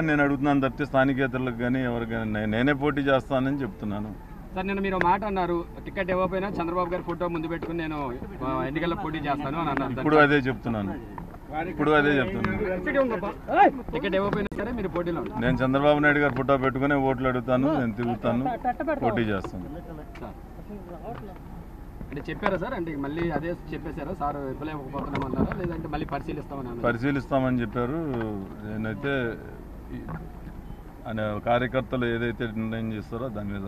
నేను అడుగుతున్నాను తప్పితే స్థానికేతరులకు కానీ ఎవరికైనా నేనే పోటీ చేస్తానని చెప్తున్నాను. సార్ నిన్న మీరు మాట అన్నారు, టికెట్ ఇవ్వకపోయినా చంద్రబాబు గారి ఫోటో ముందు పెట్టుకుని నేను ఎన్నికల్లో పోటీ చేస్తాను అని అన్నారు. ఇప్పుడు అదే చెప్తున్నాను. టికెట్ ఇవ్వకపోయినా సరే మీరు పోటీలో నేను చంద్రబాబు నాయుడు గారు ఫోటో పెట్టుకుని ఓట్లు అడుగుతాను, నేను తిరుగుతాను, పోటీ చేస్తాను. అంటే చెప్పారా సార్? అంటే మళ్ళీ అదే చెప్పేశారా సార్? ఇవ్వలేకపోతున్నామన్నారా లేదంటే మళ్ళీ పరిశీలిస్తామని చెప్పారు. నేనైతే కార్యకర్తలు ఏదైతే నిర్ణయం చేస్తారో దాని మీద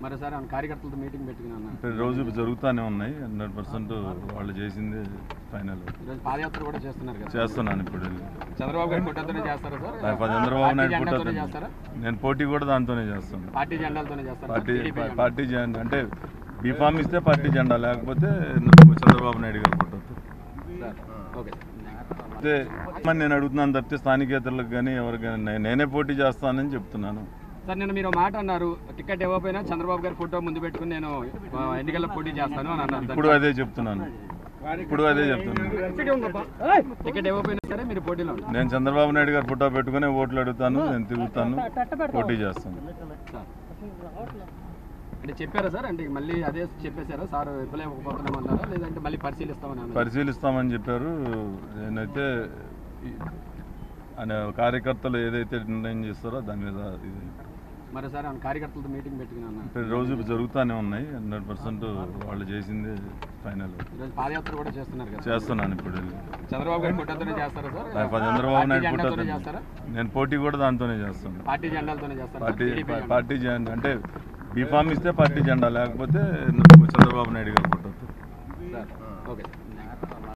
మరి సార్ కార్యకర్తలతో మీటింగ్ పెట్టుకున్నాను రోజు జరుగుతూనే ఉన్నాయి. 100% వాళ్ళు చేసింది ఫైనల్. పాదయాత్ర కూడా చేస్తున్నారు కదా? చేస్తున్నాను. ఇప్పుడు చంద్రబాబు గారి ఫోటోతోనే చేస్తారా సార్? చంద్రబాబు నాయుడు ఫోటోతో చేస్తారా? నేను పోటీ కూడా దాంతోనే చేస్తాను. పార్టీ జెండాలతోనే చేస్తాను. పార్టీ జెండా అంటే బీఫామ్ ఇస్తే పార్టీ జెండా, లేకపోతే చంద్రబాబు నాయుడు గారి ఫోటోతో. నేను అడుగుతున్నాను తప్పితే స్థానికేతరులకు కానీ ఎవరికైనా నేనే పోటీ చేస్తానని చెప్తున్నాను. సార్ నిన్న మీరు మాట అన్నారు, టికెట్ ఇవ్వకపోయినా చంద్రబాబు గారి ఫోటో ముందు పెట్టుకుని నేను ఎన్నికల్లో పోటీ చేస్తాను అని అన్నారు. ఇప్పుడు అదే చెప్తున్నాను. టికెట్ ఇవ్వకపోయినా సరే మీరు పోటీలో నేను చంద్రబాబు నాయుడు గారు ఫోటో పెట్టుకుని ఓట్లు అడుగుతాను, నేను తిరుగుతాను, పోటీ చేస్తాను. అంటే చెప్పారా సార్? అంటే మళ్ళీ అదే చెప్పేశారా సార్? ఇవ్వలేకపోతున్నామన్నారా లేదంటే మళ్ళీ పరిశీలిస్తామని చెప్పారు. నేనైతే కార్యకర్తలు ఏదైతే నిర్ణయం చేస్తారో దాని మీద మరి సార్ కార్యకర్తలతో మీటింగ్ పెట్టుకున్నాను రోజు జరుగుతూనే ఉన్నాయి. 100% వాళ్ళు చేసింది ఫైనల్. పాదయాత్ర కూడా చేస్తున్నారు కదా? చేస్తున్నాను. ఇప్పుడు చంద్రబాబు గారి ఫోటోతోనే చేస్తారా సార్? చంద్రబాబు నాయుడు ఫోటోతో చేస్తారా? నేను పోటీ కూడా దాంతోనే చేస్తాను. పార్టీ జెండాలతోనే చేస్తాను. పార్టీ జెండా అంటే బీఫామ్ ఇస్తే పార్టీ జెండా, లేకపోతే చంద్రబాబు నాయుడు గారి ఫోటోతో.